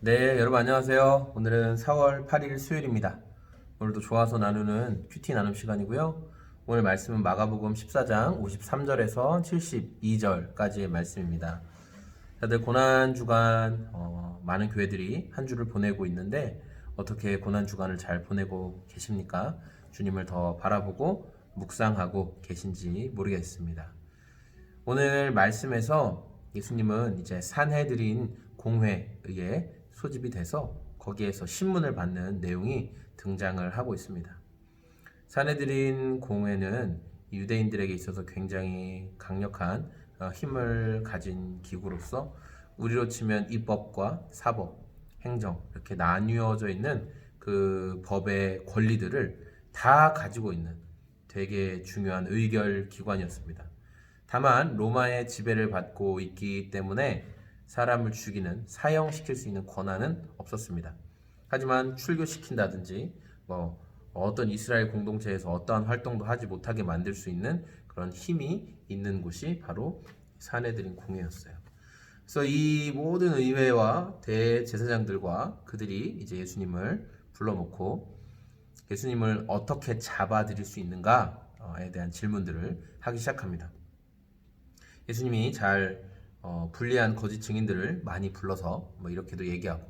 네, 여러분 안녕하세요. 오늘은 4월 8일 수요일입니다. 오늘도 좋아서 나누는 큐티 나눔 시간이고요. 오늘 말씀은 마가복음 14장 53절에서 72절까지의 말씀입니다. 다들 고난주간 많은 교회들이 한 주를 보내고 있는데 어떻게 고난주간을 잘 보내고 계십니까? 주님을 더 바라보고 묵상하고 계신지 모르겠습니다. 오늘 말씀에서 예수님은 이제 산헤드린 공회에 소집이 돼서 거기에서 신문을 받는 내용이 등장을 하고 있습니다. 산헤드린 공회는 유대인들에게 있어서 굉장히 강력한 힘을 가진 기구로서 우리로 치면 입법과 사법, 행정 이렇게 나뉘어져 있는 그 법의 권리들을 다 가지고 있는 되게 중요한 의결 기관이었습니다. 다만 로마의 지배를 받고 있기 때문에 사람을 죽이는, 사형시킬 수 있는 권한은 없었습니다. 하지만 출교시킨다든지 어떤 이스라엘 공동체에서 어떠한 활동도 하지 못하게 만들 수 있는 그런 힘이 있는 곳이 바로 산헤드린 공회였어요. 그래서 이 모든 의회와 대제사장들과 그들이 이제 예수님을 불러놓고 예수님을 어떻게 잡아들일 수 있는가에 대한 질문들을 하기 시작합니다. 예수님이 잘 불리한 거짓 증인들을 많이 불러서 이렇게도 얘기하고,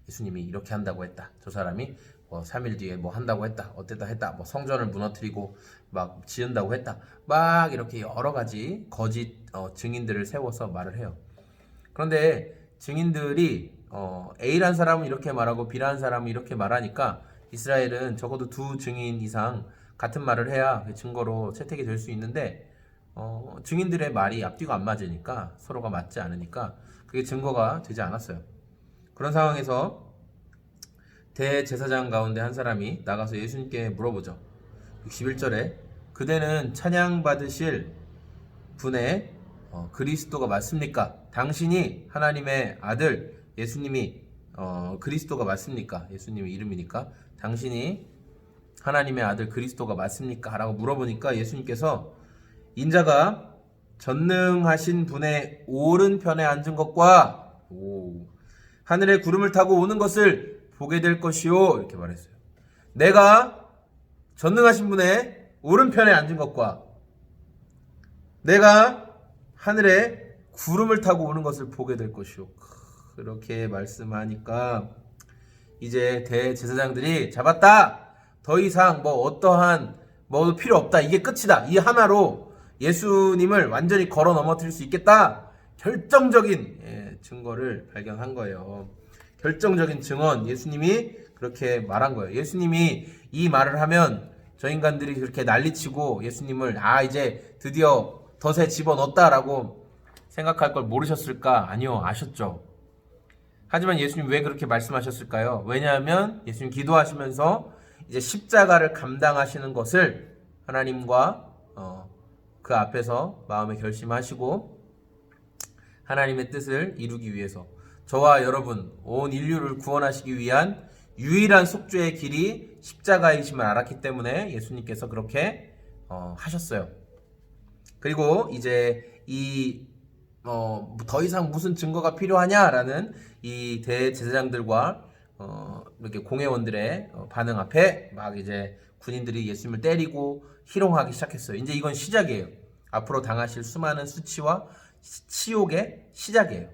예수님이 이렇게 한다고 했다, 저 사람이 3일 뒤에 한다고 했다, 어땠다 했다, 성전을 무너뜨리고 막 지은다고 했다, 막 이렇게 여러 가지 거짓 증인들을 세워서 말을 해요. 그런데 증인들이 A란 사람은 이렇게 말하고 B란 사람은 이렇게 말하니까 이스라엘은 적어도 두 증인 이상 같은 말을 해야 증거로 채택이 될 수 있는데 증인들의 말이 앞뒤가 안 맞으니까, 서로가 맞지 않으니까 그게 증거가 되지 않았어요. 그런 상황에서 대제사장 가운데 한 사람이 나가서 예수님께 물어보죠. 61절에 그대는 찬양받으실 분의 그리스도가 맞습니까? 당신이 하나님의 아들 예수님이 그리스도가 맞습니까? 예수님의 이름이니까 당신이 하나님의 아들 그리스도가 맞습니까? 라고 물어보니까 예수님께서 인자가 전능하신 분의 오른편에 앉은 것과 하늘의 구름을 타고 오는 것을 보게 될 것이요, 이렇게 말했어요. 내가 전능하신 분의 오른편에 앉은 것과 내가 하늘에 구름을 타고 오는 것을 보게 될 것이요, 그렇게 말씀하니까 이제 대제사장들이 잡았다, 더 이상 어떠한 필요 없다, 이게 끝이다, 이 하나로 예수님을 완전히 걸어 넘어뜨릴 수 있겠다, 결정적인 증거를 발견한 거예요. 결정적인 증언, 예수님이 그렇게 말한 거예요. 예수님이 이 말을 하면 저 인간들이 그렇게 난리치고 예수님을 이제 드디어 덫에 집어넣었다라고 생각할 걸 모르셨을까? 아니요, 아셨죠. 하지만 예수님 왜 그렇게 말씀하셨을까요? 왜냐하면 예수님 기도하시면서 이제 십자가를 감당하시는 것을 하나님과 그 앞에서 마음에 결심하시고 하나님의 뜻을 이루기 위해서 저와 여러분 온 인류를 구원하시기 위한 유일한 속죄의 길이 십자가이심을 알았기 때문에 예수님께서 그렇게 하셨어요. 그리고 이제 더 이상 무슨 증거가 필요하냐라는 이 대제사장들과 이렇게 공회원들의 반응 앞에 이제 군인들이 예수님을 때리고 희롱하기 시작했어요. 이제 이건 시작이에요. 앞으로 당하실 수많은 수치와 치욕의 시작이에요.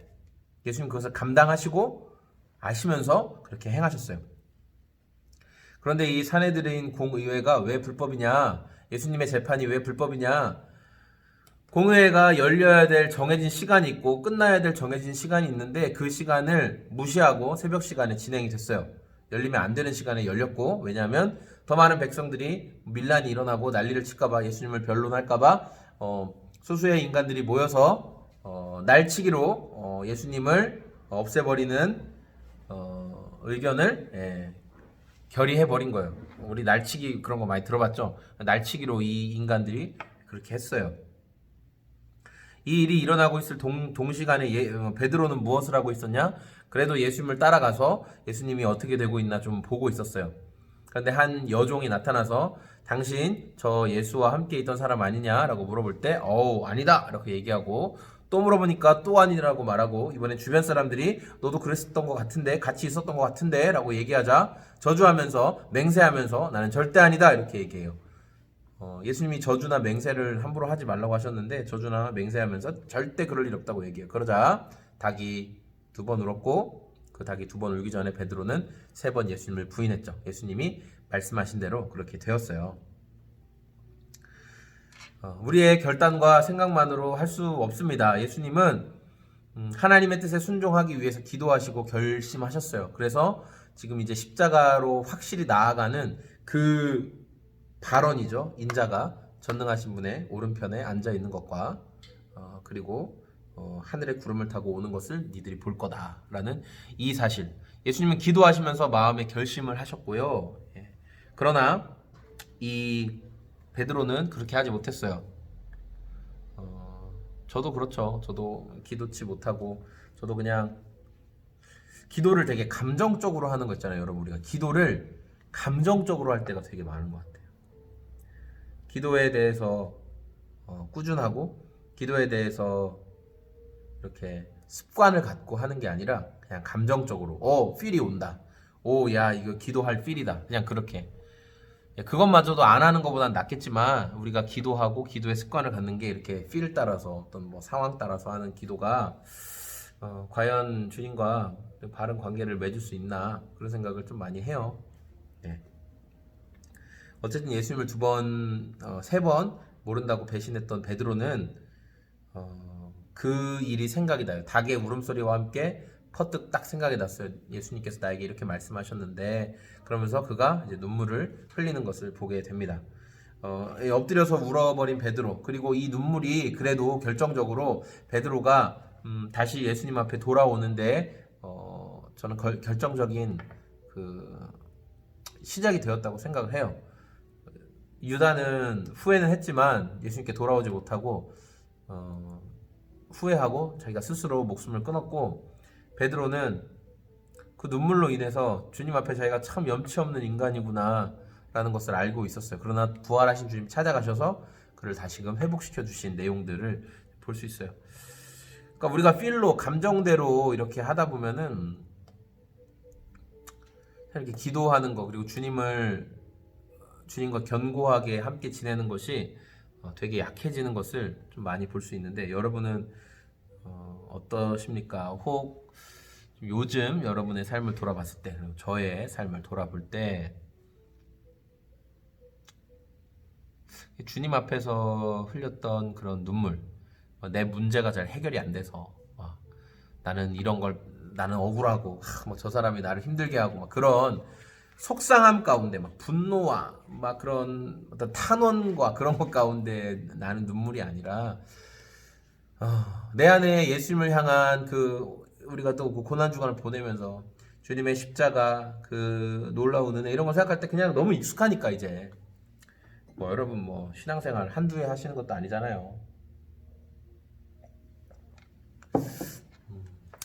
예수님 그것을 감당하시고 아시면서 그렇게 행하셨어요. 그런데 이 산헤드린 공의회가 왜 불법이냐, 예수님의 재판이 왜 불법이냐, 공회가 열려야 될 정해진 시간이 있고 끝나야 될 정해진 시간이 있는데 그 시간을 무시하고 새벽 시간에 진행이 됐어요. 열리면 안 되는 시간에 열렸고, 왜냐하면 더 많은 백성들이 밀란이 일어나고 난리를 칠까봐, 예수님을 변론할까봐 소수의 인간들이 모여서 날치기로 예수님을 없애버리는 의견을 결의해버린 거예요. 우리 날치기 그런 거 많이 들어봤죠? 날치기로 이 인간들이 그렇게 했어요. 이 일이 일어나고 있을 동시간에 베드로는 무엇을 하고 있었냐? 그래도 예수님을 따라가서 예수님이 어떻게 되고 있나 좀 보고 있었어요. 그런데 한 여종이 나타나서 당신 저 예수와 함께 있던 사람 아니냐라고 물어볼 때 아니다 이렇게 얘기하고, 또 물어보니까 또 아니라고 말하고, 이번에 주변 사람들이 너도 그랬었던 것 같은데, 같이 있었던 것 같은데 라고 얘기하자 저주하면서 맹세하면서 나는 절대 아니다 이렇게 얘기해요. 예수님이 저주나 맹세를 함부로 하지 말라고 하셨는데 저주나 맹세하면서 절대 그럴 일 없다고 얘기해요. 그러자 닭이 2번 울었고, 그 닭이 2번 울기 전에 베드로는 3번 예수님을 부인했죠. 예수님이 말씀하신 대로 그렇게 되었어요. 우리의 결단과 생각만으로 할 수 없습니다. 예수님은 하나님의 뜻에 순종하기 위해서 기도하시고 결심하셨어요. 그래서 지금 이제 십자가로 확실히 나아가는 그 발언이죠. 인자가 전능하신 분의 오른편에 앉아 있는 것과 그리고 하늘의 구름을 타고 오는 것을 니들이 볼 거다라는 이 사실. 예수님은 기도하시면서 마음에 결심을 하셨고요. 예. 그러나 이 베드로는 그렇게 하지 못했어요. 저도 그렇죠. 저도 기도치 못하고 저도 그냥 기도를 되게 감정적으로 하는 거 있잖아요. 여러분, 우리가 기도를 감정적으로 할 때가 되게 많은 것 같아요. 기도에 대해서 꾸준하고 기도에 대해서 이렇게 습관을 갖고 하는 게 아니라 그냥 감정적으로 필이 온다. 야 이거 기도할 필이다. 그냥 그렇게. 그것마저도 안 하는 것보단 낫겠지만 우리가 기도하고 기도의 습관을 갖는 게 이렇게 필 따라서 어떤 뭐 상황 따라서 하는 기도가 과연 주님과 바른 관계를 맺을 수 있나 그런 생각을 좀 많이 해요. 네. 어쨌든 예수님을 2번, 3번 모른다고 배신했던 베드로는 그 일이 생각이 나요. 닭의 울음소리와 함께 퍼뜩 딱 생각이 났어요. 예수님께서 나에게 이렇게 말씀하셨는데, 그러면서 그가 이제 눈물을 흘리는 것을 보게 됩니다. 엎드려서 울어버린 베드로, 그리고 이 눈물이 그래도 결정적으로 베드로가 다시 예수님 앞에 돌아오는데 저는 결정적인 그 시작이 되었다고 생각을 해요. 유다는 후회는 했지만 예수님께 돌아오지 못하고 후회하고 자기가 스스로 목숨을 끊었고, 베드로는 그 눈물로 인해서 주님 앞에 자기가 참 염치 없는 인간이구나 라는 것을 알고 있었어요. 그러나 부활하신 주님 찾아가셔서 그를 다시금 회복시켜 주신 내용들을 볼 수 있어요. 그러니까 우리가 필로 감정대로 이렇게 하다 보면은 이렇게 기도하는 거, 그리고 주님과 견고하게 함께 지내는 것이 되게 약해지는 것을 좀 많이 볼 수 있는데, 여러분은 어떠십니까? 혹 요즘 여러분의 삶을 돌아봤을 때, 그리고 저의 삶을 돌아볼 때 주님 앞에서 흘렸던 그런 눈물, 내 문제가 잘 해결이 안 돼서 나는 이런 걸, 나는 억울하고 저 사람이 나를 힘들게 하고 막 그런 속상함 가운데 막 분노와 막 그런 어떤 탄원과 그런 것 가운데 나는 눈물이 아니라 내 안에 예수님을 향한 우리가 또 그 고난 주간을 보내면서 주님의 십자가 그 놀라운 은혜 이런 걸 생각할 때 그냥 너무 익숙하니까, 이제 여러분 신앙생활 한두 해 하시는 것도 아니잖아요.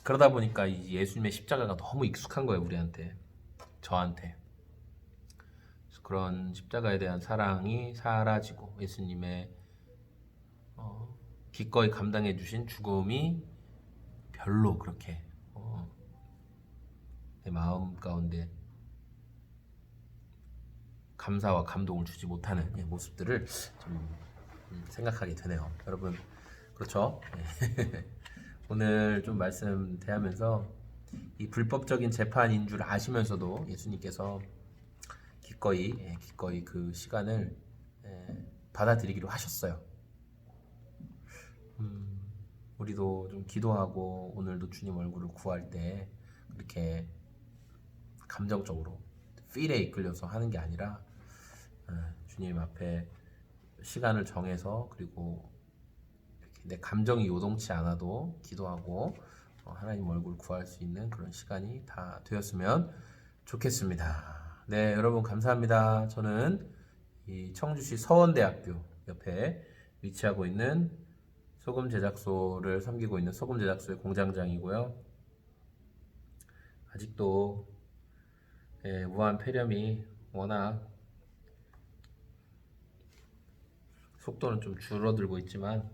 그러다 보니까 이 예수님의 십자가가 너무 익숙한 거예요, 우리한테, 저한테. 그런 십자가에 대한 사랑이 사라지고 예수님의 기꺼이 감당해 주신 죽음이 별로 그렇게 내 마음 가운데 감사와 감동을 주지 못하는 모습들을 좀 생각하게 되네요. 여러분, 그렇죠? 오늘 좀 말씀 대하면서 이 불법적인 재판인 줄 아시면서도 예수님께서 기꺼이 그 시간을 받아들이기로 하셨어요. 우리도 좀 기도하고 오늘도 주님 얼굴을 구할 때 그렇게 감정적으로 필에 이끌려서 하는 게 아니라 주님 앞에 시간을 정해서, 그리고 이렇게 내 감정이 요동치 않아도 기도하고 하나님 얼굴 구할 수 있는 그런 시간이 다 되었으면 좋겠습니다. 네, 여러분 감사합니다. 저는 이 청주시 서원대학교 옆에 위치하고 있는 소금 제작소를 섬기고 있는 소금 제작소의 공장장이고요. 아직도 우한 폐렴이 워낙 속도는 좀 줄어들고 있지만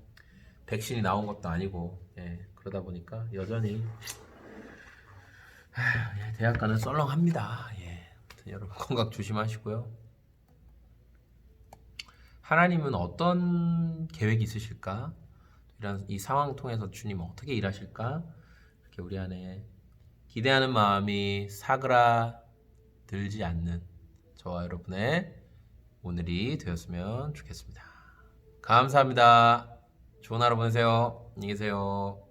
백신이 나온 것도 아니고 예, 그러다 보니까 여전히 예, 대학 가는 썰렁합니다. 예, 아무튼 여러분 건강 조심하시고요. 하나님은 어떤 계획이 있으실까? 이런 이 상황 통해서 주님 어떻게 일하실까? 이렇게 우리 안에 기대하는 마음이 사그라들지 않는 저와 여러분의 오늘이 되었으면 좋겠습니다. 감사합니다. 좋은 하루 보내세요. 안녕히 계세요.